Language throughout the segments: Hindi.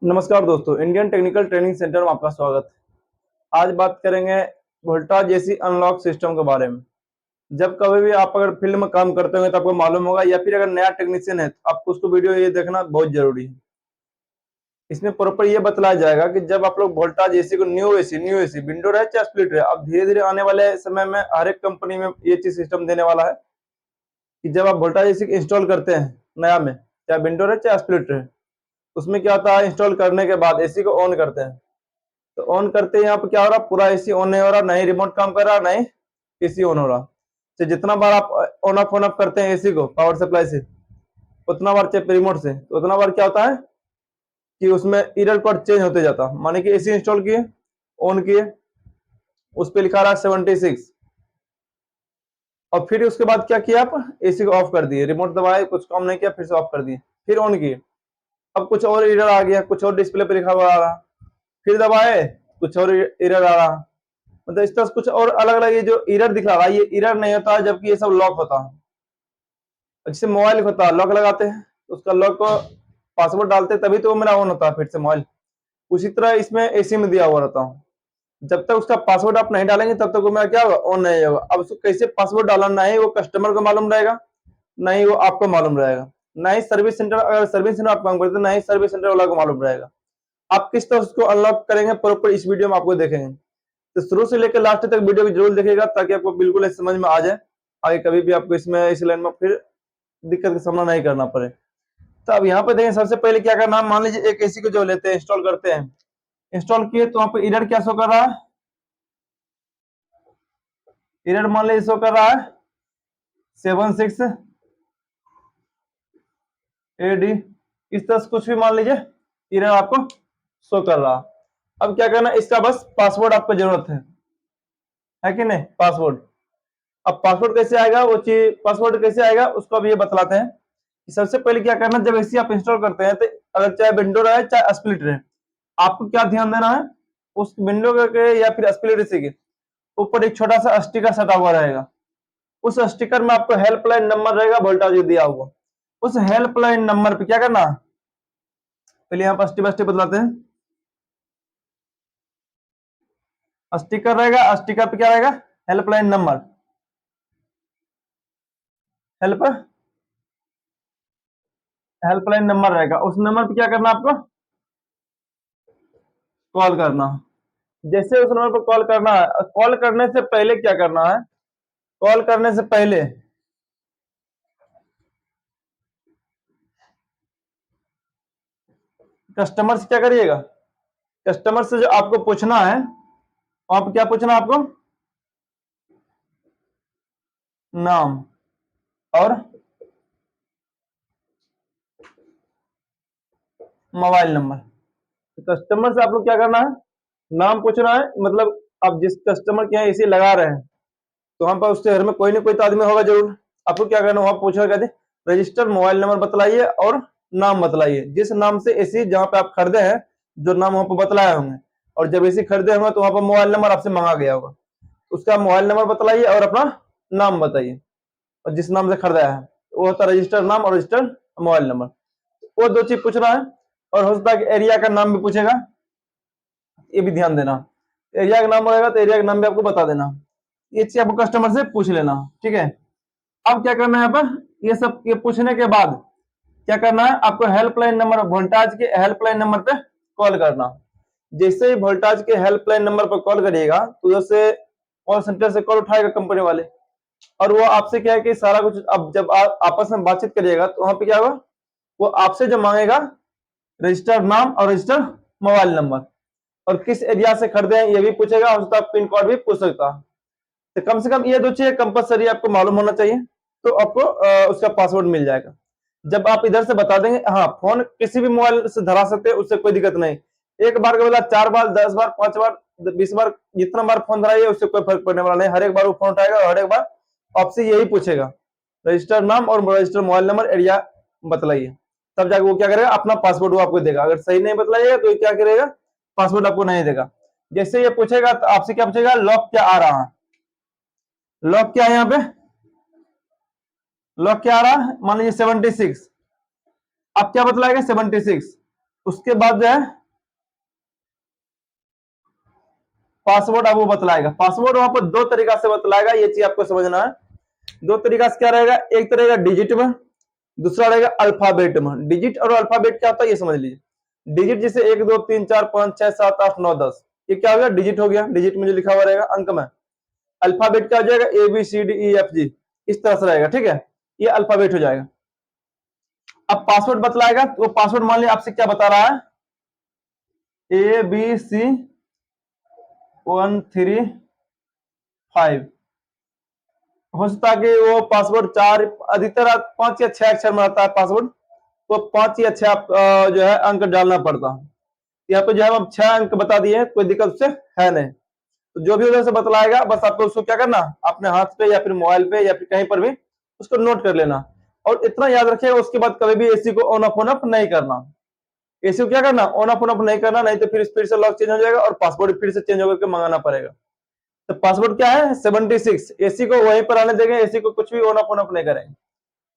नमस्कार दोस्तों, इंडियन टेक्निकल ट्रेनिंग सेंटर में आपका स्वागत है। आज बात करेंगे वोल्टाज एसी अनलॉक सिस्टम के बारे में। जब कभी भी आप अगर फील्ड में काम करते होंगे तो आपको मालूम होगा, या फिर अगर नया टेक्नीशियन है तो आपको उसको वीडियो ये देखना बहुत जरूरी है। इसमें प्रॉपर ये बतलाया जाएगा कि जब आप लोग वोल्टाज एसी को न्यू एसी विंडो रहे चाहे स्प्लिट रहे, अब धीरे धीरे आने वाले समय में हर एक कंपनी में ये चीज सिस्टम देने वाला है कि जब आप वोल्टाज एसी इंस्टॉल करते हैं नया में, चाहे विंडो रहे चाहे स्प्लिट रहे, उसमें क्या होता है, इंस्टॉल करने के बाद एसी को ऑन करते हैं तो ऑन करते ही यहाँ पे क्या हो रहा, पूरा एसी ऑन नहीं हो रहा, नहीं रिमोट काम कर रहा, नहीं एसी ऑन हो रहा। तो जितना बार आप ऑन ऑफ करते हैं एसी को पावर सप्लाई से, उतना बार चाहे रिमोट से, तो उतना बार क्या होता है कि उसमें एरर कोड चेंज होते जाता। माने कि एसी इंस्टॉल किए, ऑन किए, उस पर लिखा रहा 76, और फिर उसके बाद क्या किया, आप एसी को ऑफ कर दिए, रिमोट दबाए, कुछ काम नहीं किया, फिर से ऑफ कर दिए, फिर ऑन किए, अब कुछ और एरर आ गया, कुछ और डिस्प्ले पे लिखा हुआ आ रहा, फिर दबाए, कुछ और एरर आ रहा। मतलब इस तरह से कुछ और अलग अलग ये जो एरर दिखा रहा है, ये एरर नहीं होता है, जबकि ये सब लॉक होता है। जैसे मोबाइल होता है, लॉक लगाते हैं, उसका लॉक को पासवर्ड डालते हैं तभी तो वो मेरा ऑन होता है फिर से मोबाइल। उसी तरह इसमें एसी में दिया हुआ रहता हूँ, जब तक उसका पासवर्ड आप नहीं डालेंगे तब तक वो मेरा क्या होगा, ऑन नहीं होगा। अब उसको कैसे पासवर्ड डालना, ना ही वो कस्टमर को मालूम रहेगा, ना ही वो आपको मालूम रहेगा, ना ही सर्विस सेंटर, अगर सर्विस सेंटर आप काम करते हैं, ना ही सर्विस सेंटर वाला को मालूम रहेगा। आप किस तरह उसको अनलॉक करेंगे प्रॉपर इस वीडियो में आपको देखेंगे, तो शुरू से लेकर लास्ट तक वीडियो को जरूर देखिएगा ताकि आपको बिल्कुल समझ में आ जाए, आगे कभी भी आपको इसमें इस लाइन में फिर दिक्कत का सामना नहीं करना पड़े। तो अब यहाँ पे देखें, सबसे पहले क्या करना है, मान लीजिए एक एसी को जो लेते हैं, इंस्टॉल करते हैं, इंस्टॉल किए तो वहां पे एरर क्या शो कर रहा है, एरर मान लीजिए शो कर रहा है 76 AD, इस तरह से कुछ भी मान लीजिए एरर आपको शो कर रहा। अब क्या करना, इसका बस पासवर्ड आपको जरूरत है कि नहीं, पासवर्ड। अब पासवर्ड कैसे आएगा, वो चीज पासवर्ड कैसे आएगा उसको अब ये बतलाते हैं कि सबसे पहले क्या करना, जब एसी आप इंस्टॉल करते हैं तो अगर चाहे विंडो रहे चाहे स्प्लिट रहे, आपको क्या ध्यान देना है, उस विंडो के या फिर स्प्लिट एसी के ऊपर एक छोटा सा स्टिकर सटा हुआ रहेगा। उस स्टिकर में आपको हेल्पलाइन नंबर रहेगा वोल्टाज दिया हुआ। उस हेल्पलाइन नंबर पे क्या करना, पहले यहाँ पर स्टेप बाय स्टेप बतलाते हैं। स्टिकर रहेगा, स्टिकर पे क्या रहेगा, helpline number, help helpline number रहेगा। उस नंबर पे क्या करना, आपको कॉल करना। जैसे उस नंबर पर कॉल करना है, कॉल करने से पहले क्या करना है, कॉल करने से पहले कस्टमर से क्या करिएगा, कस्टमर से जो आपको पूछना है, वहां पर क्या पूछना है आपको, नाम और मोबाइल नंबर। तो कस्टमर से आप लोग क्या करना है, नाम पूछना है, मतलब आप जिस कस्टमर के यहाँ एसी लगा रहे हैं तो वहां पर उसके घर में कोई ना कोई तो आदमी होगा जरूर। आपको क्या करना, वहां पूछना, कहते रजिस्टर्ड मोबाइल नंबर बतलाइए और नाम बतलाइए, जिस नाम से एसी जहां पे आप खरीदे हैं, जो नाम वहां पर बतलाए होंगे, और जब एसी खरीदे होंगे तो वहां पर मोबाइल नंबर आपसे मांगा गया होगा, उसका मोबाइल नंबर बतलाइए और अपना नाम बताइए, और जिस नाम से खरीदा है वो होता है रजिस्टर्ड नाम और रजिस्टर्ड मोबाइल नंबर। वो दो चीज पूछ रहा है, और हो सकता है कि एरिया का नाम भी पूछेगा, ये भी ध्यान देना। एरिया का नाम रहेगा तो एरिया का नाम भी आपको बता देना, ये चीज आपको कस्टमर से पूछ लेना, ठीक है। अब क्या करना है, यहाँ पर ये सब ये पूछने के बाद क्या करना है, आपको हेल्पलाइन नंबर, वोल्टाज के हेल्पलाइन नंबर पे कॉल करना। जैसे ही वोल्टाज के हेल्पलाइन नंबर पर कॉल करिएगा तो उधर से कॉल सेंटर से कॉल उठाएगा कंपनी वाले, और वो आपसे क्या है कि सारा कुछ, अब जब आप आपस में बातचीत करिएगा तो वहां पे क्या होगा, वो आपसे जो मांगेगा रजिस्टर्ड नाम और रजिस्टर्ड मोबाइल नंबर, और किस एरिया से खरीदे हैं ये भी पूछेगा, और उसका पिन कोड भी पूछ सकता है। तो कम से कम ये दो चीजें कंपलसरी आपको मालूम होना चाहिए, तो आपको उसका पासवर्ड मिल जाएगा। जब आप इधर से बता देंगे, हाँ फोन किसी भी मोबाइल से धरा सकते हैं, उससे कोई दिक्कत नहीं। एक बार के बदला 4 बार, 10 बार, 5 बार, 20 बार, जितना बार फोन धराइए उससे कोई फर्क पड़ने वाला नहीं। हर एक बार वो फोन उठाएगा और हर एक बार आपसे यही पूछेगा, रजिस्टर्ड नाम और रजिस्टर्ड मोबाइल नंबर, एरिया बताइए। तब जाके वो क्या करेगा, अपना पासवर्ड वो आपको देगा। अगर सही नहीं बतलाइएगा तो ये क्या करेगा, पासवर्ड आपको नहीं देगा। जैसे ये पूछेगा तो आपसे क्या पूछेगा, लॉक क्या आ रहा है, लॉक क्या है यहाँ पे, लॉक क्या आ रहा है, मान लीजिए 76, आप क्या बतलाएगा 76, उसके बाद जो है पासवर्ड अब वो बतलाएगा। पासवर्ड वहां पर दो तरीका से बतलाएगा, ये चीज आपको समझना है। दो तरीका से क्या रहेगा, एक तो रहेगा डिजिट में, दूसरा रहेगा अल्फाबेट में। डिजिट और अल्फाबेट क्या होता है ये समझ लीजिए। डिजिट जैसे 1 2 3 4 5 6 7 8 9 10, ये क्या हो गया, डिजिट हो गया, डिजिट में जो लिखा हुआ रहेगा अंक में। अल्फाबेट क्या हो जाएगा, A B C D E F G, इस तरह से रहेगा, ठीक है, ये अल्फाबेट हो जाएगा। अब पासवर्ड बतलाएगा, तो पासवर्ड मान लिया आपसे क्या बता रहा है, ए बी सी 1 3 5। हो सकता है कि वो पासवर्ड चार, अधिकतर 5 या 6 अक्षर में आता है पासवर्ड, तो 5 या 6 जो है अंक डालना पड़ता है। यहाँ पे जो है अब 6 अंक बता दिए, कोई दिक्कत उससे है नहीं। तो जो भी उधर से बतलाएगा बस आपको उसको क्या करना, अपने हाथ पे या फिर मोबाइल पे या फिर कहीं पर भी उसको नोट कर लेना। और इतना याद रखिएगा, उसके बाद कभी भी एसी को ऑन ऑफ नहीं करना। एसी को क्या करना, ऑन ऑफ नहीं करना, नहीं तो फिर से लॉक चेंज हो जाएगा और पासवर्ड फिर से चेंज होकर के मंगाना पड़ेगा। तो पासवर्ड क्या है 76, एसी को वहीं पर आने देंगे, एसी को कुछ भी ऑन ऑफ नहीं करेंगे।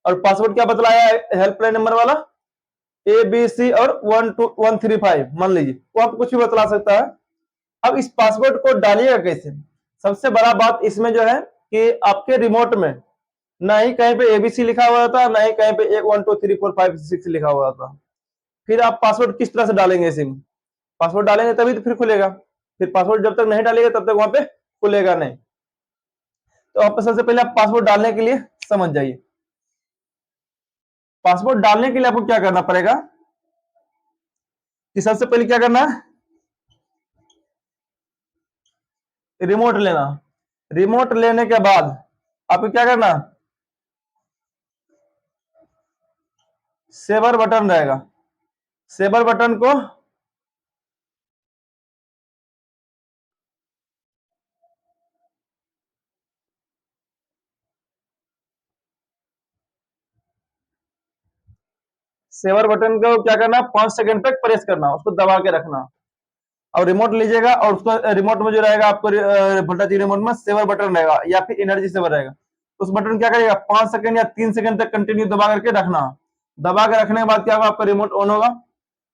और पासवर्ड क्या बतलाया है हेल्पलाइन नंबर वाला, ए बी सी और 1 2 1 3 5 मान लीजिए, वो आप कुछ भी बतला सकता है। अब इस पासवर्ड को डालिएगा कैसे, सबसे बड़ा बात इसमें जो है कि आपके रिमोट में ना ही कहीं पे एबीसी लिखा हुआ था, ना ही कहीं पे 1 2 3 4 5 6 लिखा हुआ था। फिर आप पासवर्ड किस तरह से डालेंगे सिम, पासवर्ड डालेंगे तभी तो फिर खुलेगा। फिर पासवर्ड जब तक नहीं डालेंगे तब तक वहां पे खुलेगा नहीं। तो आप सबसे पहले आप पासवर्ड डालने के लिए समझ जाइए। पासवर्ड डालने के लिए आपको क्या करना पड़ेगा कि सबसे पहले क्या करना है, रिमोट लेना। रिमोट लेने के बाद आपको क्या करना, सेवर बटन रहेगा, सेवर बटन को सेवर बटन को क्या करना, 5 सेकंड तक प्रेस करना, उसको दबा के रखना। और रिमोट लीजिएगा और उसको रिमोट में जो रहेगा आपको वोल्टेज रिमोट में सेवर बटन रहेगा या फिर एनर्जी सेवर रहेगा, उस बटन क्या करेगा 5 सेकंड या 3 सेकंड तक कंटिन्यू दबा करके रखना। दबा के रखने के बाद क्या होगा, आपका रिमोट ऑन होगा।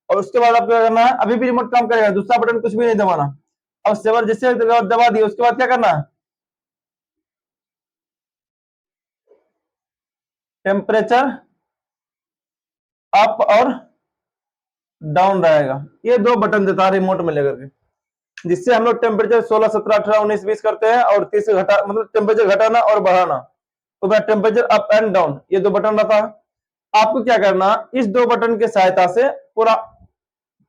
और उसके बाद आपको क्या करना है, अभी भी रिमोट काम करेगा, दूसरा बटन कुछ भी नहीं दबाना। अब सेवर जैसे दबा दिए उसके बाद क्या करना है, टेम्परेचर अप और डाउन रहेगा, ये दो बटन देता है रिमोट में लेकर के, जिससे हम लोग टेम्परेचर 16 17 18 19 20 करते हैं और 30 से घटा, मतलब टेम्परेचर घटाना और बढ़ाना, तो मैं टेम्परेचर अप एंड डाउन, ये दो बटन रहता है। आपको क्या करना, इस दो बटन के सहायता से पूरा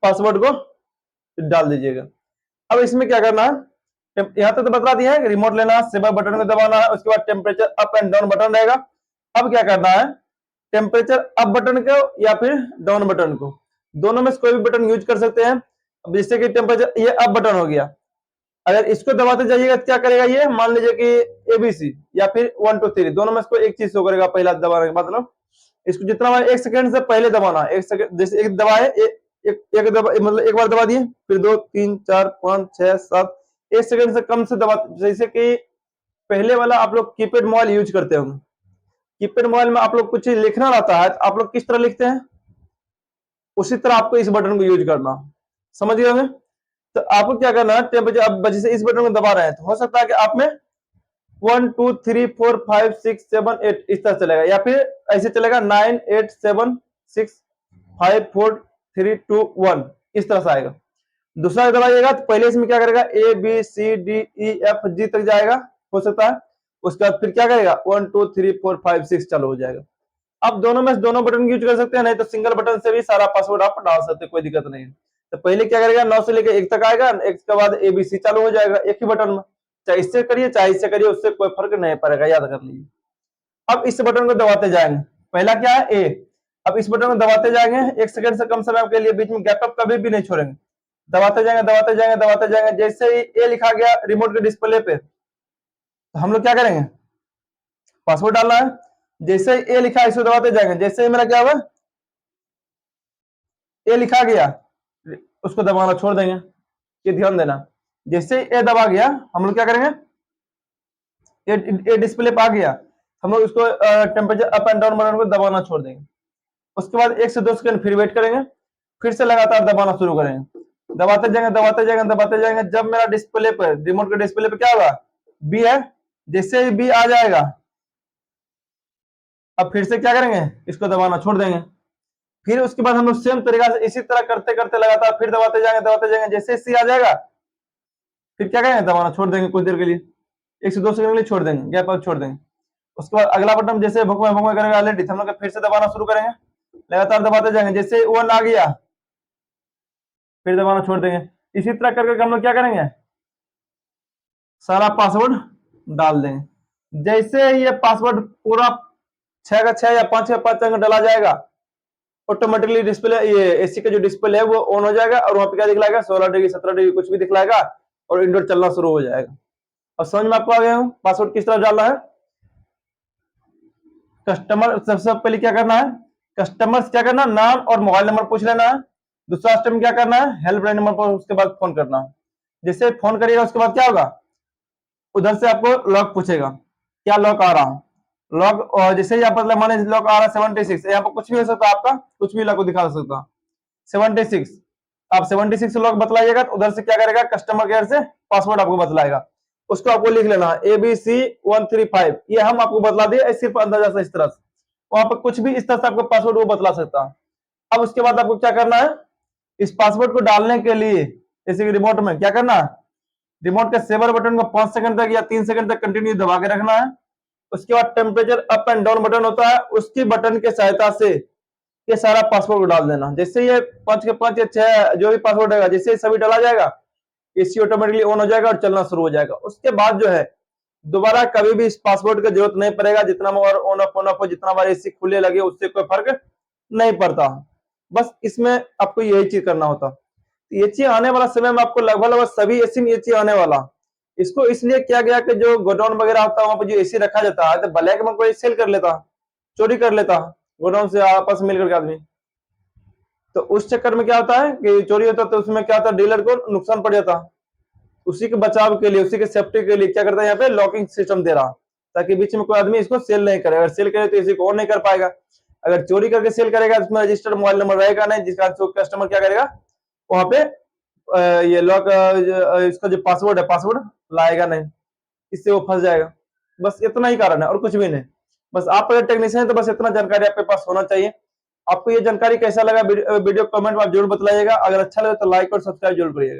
पासवर्ड को डाल दीजिएगा। अब इसमें क्या करना है, यहां तक तो बता दिया है, रिमोट लेना, सेवर बटन को दबाना है, उसके बाद temperature up and down button रहेगा। अब क्या करना है, टेम्परेचर अप बटन को या फिर डाउन बटन को, दोनों में से कोई भी बटन यूज कर सकते हैं। अब जैसे कि टेम्परेचर ये अप बटन हो गया, अगर इसको दबाते जाइएगा तो क्या करेगा, ये मान लीजिए कि एबीसी या फिर 1 2 3 दोनों में से कोई एक चीज शो करेगा पहला दबाने के बाद। मतलब इसको जितना बार 1 सेकंड से पहले दबाना, 1 सेकंड जैसे एक दबाए, एक दबा, मतलब एक बार दबा दिए, फिर 2 3 4 5 6 7, 1 सेकंड से कम से दबा, जैसे कि पहले वाला आप लोग कीपैड मोबाइल यूज करते होंगे, कीपैड मोबाइल में आप लोग कुछ लिखना रहता है तो आप लोग किस तरह लिखते हैं, उसी तरह आपको इस बटन को यूज करना, समझ गए हमें। तो आपको क्या करना है, टेम्परेचर अब जैसे इस बटन को दबा रहे हैं तो हो सकता है कि आप में 1 2 3 4 5 6 7 8 इस तरह चलेगा, या फिर ऐसे चलेगा 9 8 7 6 5 4 3 2 1, इस तरह से आएगा। दूसरा दबाइएगा तो पहले इसमें क्या करेगा, A B C D E F G तक जाएगा, हो सकता है। उसके बाद फिर क्या करेगा 1 2 3 4 5 6 चालू हो जाएगा। अब दोनों में से दोनों बटन यूज कर सकते हैं, नहीं तो सिंगल बटन से भी सारा पासवर्ड आप डाल सकते हैं, कोई दिक्कत नहीं है। तो पहले क्या करेगा, 9 से लेकर 1 तक आएगा, एक के बाद एबीसी चालू हो जाएगा एक ही बटन में, चाहे इससे करिए चाहे इससे करिए, उससे कोई फर्क नहीं पड़ेगा, याद कर लीजिए। अब इस बटन को दबाते जाएंगे, पहला क्या है ए, अब इस बटन को दबाते जाएंगे, 1 सेकंड से कम समय के लिए बीच में गैप अप कभी भी नहीं छोड़ेंगे, दबाते जाएंगे दबाते जाएंगे दबाते जाएंगे। जैसे ही ए लिखा गया रिमोट के डिस्प्ले पे, तो हम लोग क्या करेंगे, पासवर्ड डालना है। जैसे ही ए लिखा है इसको दबाते जाएंगे, जैसे ही मेरा क्या हुआ, ए लिखा गया, उसको दबाना छोड़ देंगे, ये ध्यान देना। जैसे ही ए दबा गया हम लोग क्या करेंगे, ये डिस्प्ले पे आ गया, हम लोग इसको temperature up and down button को दबाना छोड़ देंगे। उसके बाद 1 से 2 सेकंड फिर वेट करेंगे, फिर से लगातार दबाना शुरू करेंगे, दबाते जाएंगे दबाते जाएंगे दबाते जाएंगे। जब मेरा डिस्प्ले पर, रिमोट के डिस्प्ले पे क्या होगा, बी है, जैसे ही बी आ जाएगा अब फिर से क्या करेंगे, इसको दबाना छोड़ देंगे। फिर उसके बाद हम लोग सेम तरीका से इसी तरह करते करते लगातार फिर दबाते जाएंगे, जैसे सी आ जाएगा फिर क्या करेंगे, दबाना छोड़ देंगे कुछ देर के लिए, 1 से 2 सेकंड के लिए छोड़ देंगे, गैप आप छोड़ देंगे। उसके बाद अगला बटन जैसे भुकमा करेंगे ऑलरेडी, हम लोग फिर से दबाना शुरू करेंगे, लगातार दबाते जाएंगे, जैसे 1 आ गया फिर दबाना छोड़ देंगे। इसी तरह करके हम लोग क्या करेंगे, सारा पासवर्ड डाल देंगे। जैसे ये पासवर्ड पूरा 6 का 6 या 5 का 5 अंक डाला जाएगा, ऑटोमेटिकली डिस्प्ले, ये एसी का जो डिस्प्ले है वो ऑन हो जाएगा और वहां पे क्या दिखलाएगा, 16 डिग्री 17 डिग्री कुछ भी दिखलाएगा और इंडोर चलना शुरू हो जाएगा। और समझ में आपको आ गया हूं पासवर्ड किस तरह डालना है। कस्टमर सबसे पहले क्या करना है, कस्टमर क्या करना, नाम और मोबाइल नंबर पूछ लेना है। दूसरा स्टेप क्या करना है, हेल्पलाइन नंबर पर उसके बाद फोन करना है। जैसे फोन करिएगा उसके बाद क्या होगा, उधर से आपको लॉक पूछेगा, क्या लॉक आ रहा है, लॉक, और जैसे ही आप मतलब माने लॉक आ रहा है 76, यहाँ पर कुछ भी हो सकता है, आपका कुछ भी लॉक दिखा सकता है 76, आप 76 लॉक बतलाइएगा तो उधर से क्या करेगा, कस्टमर केयर से पासवर्ड आपको बतलाएगा, उसको आपको लिख लेना ABC135, ये हम आपको बतला दिए सिर्फ अंदाजा से, इस तरह से वहां पर कुछ भी इस तरह से आपको पासवर्ड वो बतला सकता है। अब उसके बाद आपको क्या करना है, इस पासवर्ड को डालने के लिए जैसे कि रिमोट में क्या करना है, रिमोट के सेवर बटन को 5 सेकंड तक या 3 सेकंड तक कंटिन्यू दबा के रखना है। उसके बाद temperature up and down button होता है, उसकी बटन के सहायता से ये सारा पासवर्ड डाल देना। जैसे ये 5 के 5 या 6 जो भी पासवर्ड है, जैसे सभी डाला जाएगा एसी ऑटोमेटिकली ऑन हो जाएगा और चलना शुरू हो जाएगा। उसके बाद जो है दोबारा कभी भी इस पासवर्ड की जरूरत नहीं पड़ेगा, जितना बार ऑन ऑफ हो, जितना बार एसी खुले लगे उससे कोई फर्क नहीं पड़ता। बस इसमें आपको यही चीज करना होता। ये चीज आने वाला समय में आपको लगभग सभी एसी में ये चीज आने वाला। इसको इसलिए किया गया कि जो गोडाउन वगैरह होता है वहां पर जो एसी रखा जाता है तो ब्लैक में कोई सेल कर लेता, चोरी कर लेता गोडाउन से आपस में मिलकर के आदमी, तो उस चक्कर में क्या होता है कि चोरी होता तो उसमें क्या होता है, डीलर को नुकसान पड़ जाता। उसी के बचाव के लिए, उसी के सेफ्टी के लिए क्या करता है, यहाँ पे लॉकिंग सिस्टम दे रहा, ताकि बीच में कोई आदमी इसको सेल नहीं करे। अगर सेल करे तो इसी को ऑन नहीं कर पाएगा, अगर चोरी करके सेल करेगा तो उसमें रजिस्टर्ड मोबाइल नंबर रहेगा नहीं, जिसका कस्टमर क्या करेगा वहां पे ये लॉक, इसका जो पासवर्ड है पासवर्ड लाएगा नहीं, इससे वो फंस जाएगा। बस इतना ही कारण है और कुछ भी नहीं। बस आप अगर टेक्नीशियन है तो बस इतना जानकारी आपके पास होना चाहिए। आपको ये जानकारी कैसा लगा, वीडियो कमेंट में आप जरूर बताइएगा। अगर अच्छा लगे तो लाइक और सब्सक्राइब जरूर करिएगा।